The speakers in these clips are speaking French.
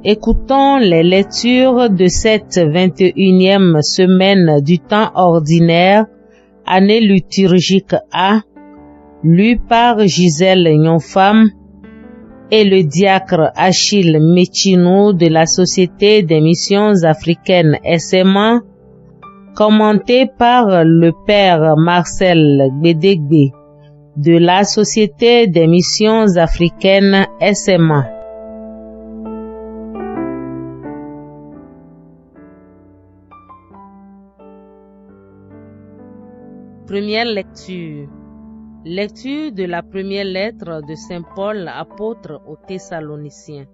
Écoutons les lectures de cette 21e semaine du temps ordinaire, année liturgique A, lue par Gisèle Nyonfam et le diacre Achille Méchino de la Société des Missions Africaines SMA, commentée par le père Marcel Gbedegbe de la Société des Missions Africaines SMA. Première lecture. Lecture de la première lettre de Saint Paul, apôtre aux Thessaloniciens.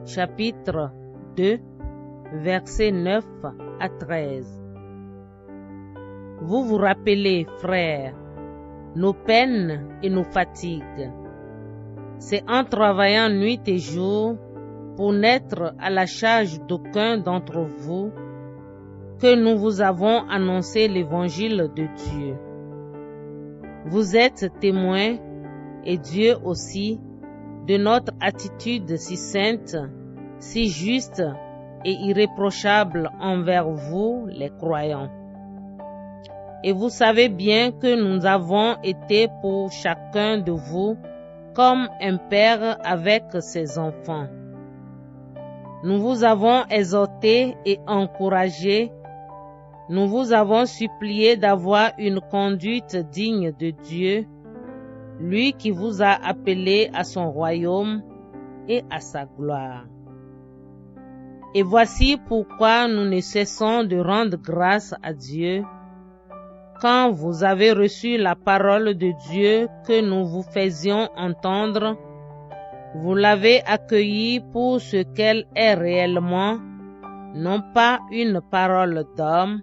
Chapitre 2, versets 9 à 13. Vous vous rappelez, frères, nos peines et nos fatigues. C'est en travaillant nuit et jour pour n'être à la charge d'aucun d'entre vous que nous vous avons annoncé l'évangile de Dieu. Vous êtes témoins, et Dieu aussi, de notre attitude si sainte, si juste et irréprochable envers vous, les croyants. Et vous savez bien que nous avons été pour chacun de vous comme un père avec ses enfants. Nous vous avons exhorté et encouragé. Nous vous avons supplié d'avoir une conduite digne de Dieu, lui qui vous a appelé à son royaume et à sa gloire. Et voici pourquoi nous ne cessons de rendre grâce à Dieu. Quand vous avez reçu la parole de Dieu que nous vous faisions entendre, vous l'avez accueillie pour ce qu'elle est réellement, non pas une parole d'homme,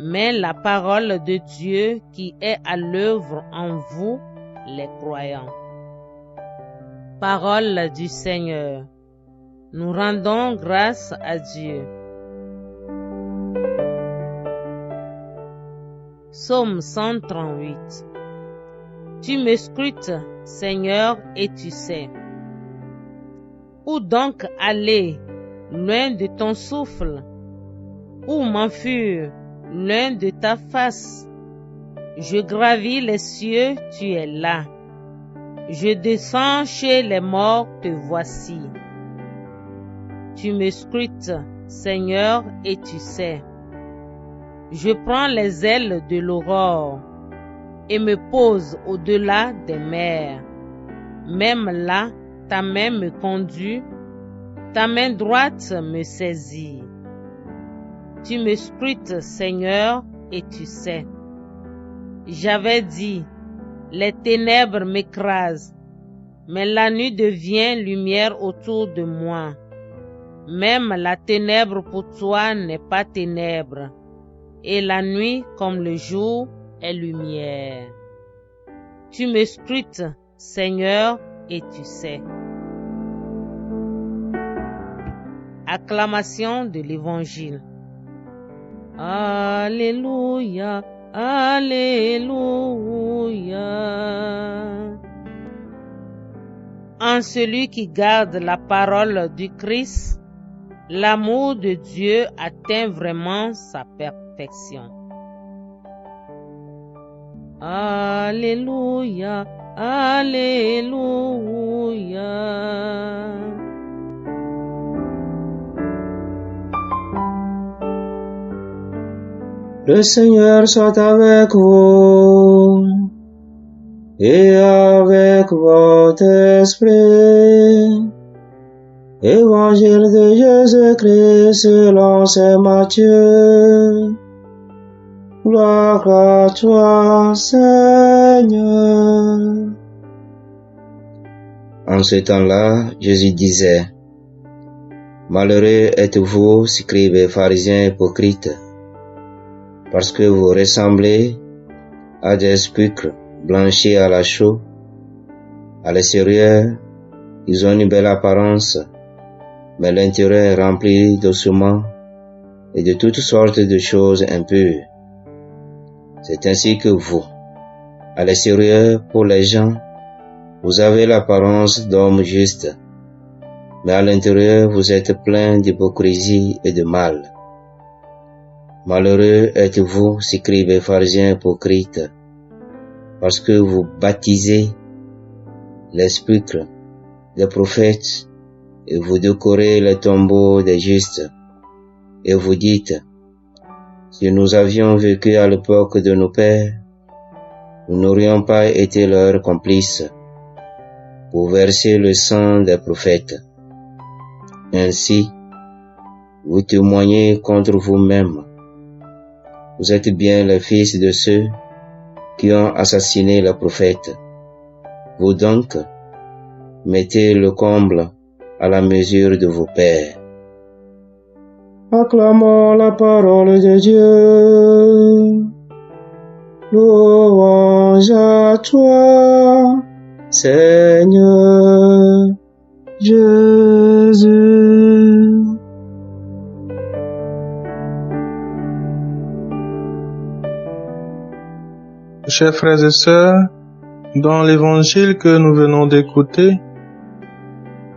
mais la parole de Dieu qui est à l'œuvre en vous, les croyants. Parole du Seigneur. Nous rendons grâce à Dieu. Psaume 138. Tu me scrutes, Seigneur, et tu sais. Où donc aller, loin de ton souffle? Où m'enfuir, loin de ta face? Je gravis les cieux, tu es là. Je descends chez les morts, te voici. Tu me scrutes, Seigneur, et tu sais. Je prends les ailes de l'aurore et me pose au-delà des mers. Même là, ta main me conduit, ta main droite me saisit. Tu me scrutes, Seigneur, et tu sais. J'avais dit, les ténèbres m'écrasent, mais la nuit devient lumière autour de moi. Même la ténèbre pour toi n'est pas ténèbre, et la nuit comme le jour est lumière. Tu me scrutes, Seigneur, et tu sais. Acclamation de l'Évangile. Alléluia, Alléluia. En celui qui garde la parole du Christ, l'amour de Dieu atteint vraiment sa perfection. Alléluia, Alléluia. Le Seigneur soit avec vous et avec votre esprit. Évangile de Jésus-Christ selon saint Matthieu. Gloire à toi, Seigneur. En ce temps-là, Jésus disait, Malheureux êtes-vous, scribes et pharisiens hypocrites, parce que vous ressemblez à des sépulcres blanchis à la chaux. À l'extérieur, ils ont une belle apparence, mais l'intérieur est rempli d'ossements et de toutes sortes de choses impures. C'est ainsi que vous, à l'extérieur, pour les gens, vous avez l'apparence d'hommes justes, mais à l'intérieur, vous êtes plein d'hypocrisie et de mal. Malheureux êtes-vous, scribes et pharisiens hypocrites, parce que vous baptisez les sépulcres des prophètes et vous décorez les tombeaux des justes, et vous dites, si nous avions vécu à l'époque de nos pères, nous n'aurions pas été leurs complices pour verser le sang des prophètes. Ainsi, vous témoignez contre vous-même. Vous êtes bien les fils de ceux qui ont assassiné les prophètes. Vous donc, mettez le comble à la mesure de vos pères. Acclamons la parole de Dieu. Louange à toi, Seigneur Jésus. Chers frères et sœurs, dans l'évangile que nous venons d'écouter,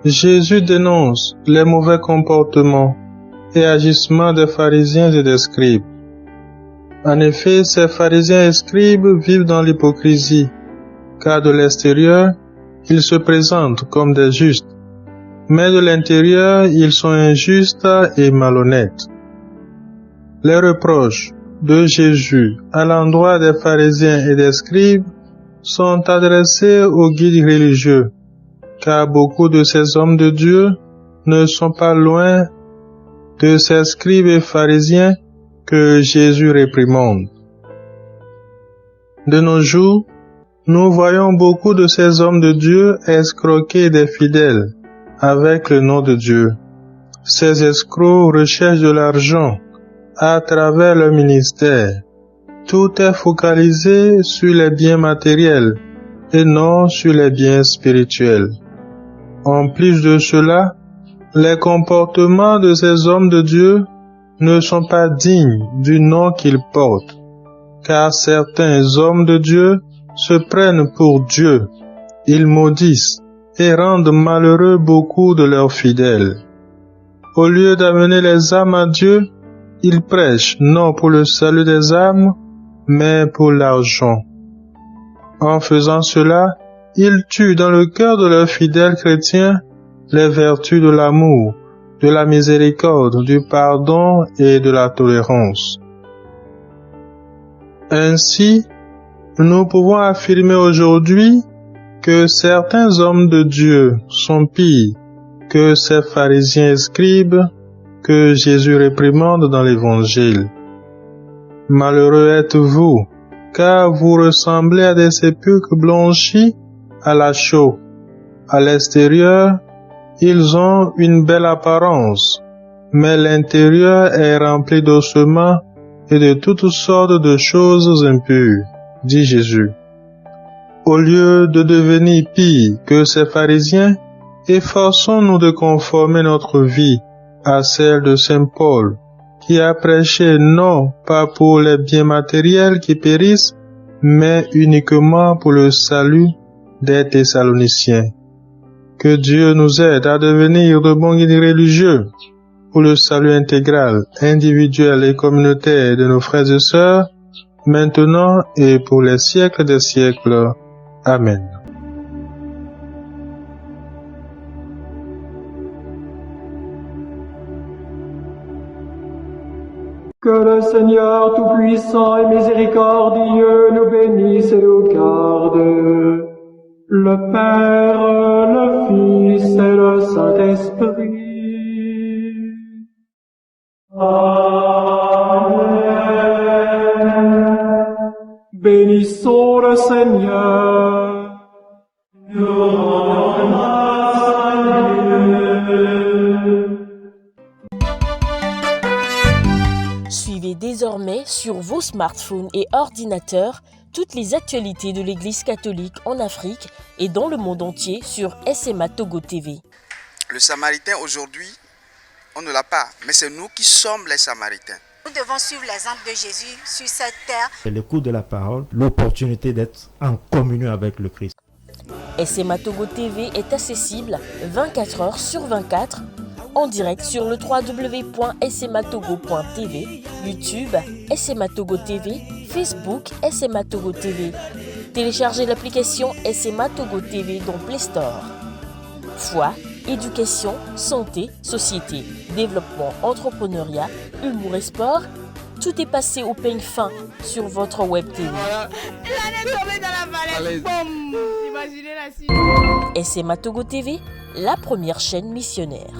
Jésus dénonce les mauvais comportements et agissements des pharisiens et des scribes. En effet, ces pharisiens et scribes vivent dans l'hypocrisie, car de l'extérieur, ils se présentent comme des justes, mais de l'intérieur, ils sont injustes et malhonnêtes. Les reproches de Jésus à l'endroit des pharisiens et des scribes sont adressés aux guides religieux, car beaucoup de ces hommes de Dieu ne sont pas loin de ces scribes et pharisiens que Jésus réprimande. De nos jours, nous voyons beaucoup de ces hommes de Dieu escroquer des fidèles avec le nom de Dieu. Ces escrocs recherchent de l'argent à travers leur ministère. Tout est focalisé sur les biens matériels et non sur les biens spirituels. En plus de cela, les comportements de ces hommes de Dieu ne sont pas dignes du nom qu'ils portent, car certains hommes de Dieu se prennent pour Dieu. Ils maudissent et rendent malheureux beaucoup de leurs fidèles. Au lieu d'amener les âmes à Dieu, ils prêchent non pour le salut des âmes, mais pour l'argent. En faisant cela, ils tuent dans le cœur de leurs fidèles chrétiens les vertus de l'amour, de la miséricorde, du pardon et de la tolérance. Ainsi, nous pouvons affirmer aujourd'hui que certains hommes de Dieu sont pires que ces pharisiens et scribes que Jésus réprimande dans l'Évangile. Malheureux êtes-vous, car vous ressemblez à des sépulcres blanchis à la chaux. À l'extérieur, ils ont une belle apparence, mais l'intérieur est rempli d'ossements et de toutes sortes de choses impures, dit Jésus. Au lieu de devenir pire que ces pharisiens, efforçons-nous de conformer notre vie à celle de Saint Paul, qui a prêché non pas pour les biens matériels qui périssent, mais uniquement pour le salut des Thessaloniciens. Que Dieu nous aide à devenir de bons guides religieux pour le salut intégral, individuel et communautaire de nos frères et sœurs, maintenant et pour les siècles des siècles. Amen. Que le Seigneur Tout-Puissant et Miséricordieux nous bénisse et nous garde, le Père, le Fils et le Saint-Esprit. Amen. Bénissons le Seigneur. Nous rendons grâce à Dieu. désormais sur vos smartphones et ordinateurs toutes les actualités de l'Église catholique en Afrique et dans le monde entier sur SMA Togo TV. Le Samaritain aujourd'hui, on ne l'a pas, mais c'est nous qui sommes les Samaritains. Nous devons suivre l'exemple de Jésus sur cette terre. L'écoute de la parole, l'opportunité d'être en communion avec le Christ. SMA Togo TV est accessible 24 heures sur 24 en direct sur le www.smatogo.tv, YouTube SMA Togo TV, Facebook SMA Togo TV. Téléchargez l'application SMA Togo TV dans Play Store. Foi, éducation, santé, société, développement, entrepreneuriat, humour et sport, tout est passé au peigne fin sur votre web TV. SMA Togo TV, la première chaîne missionnaire.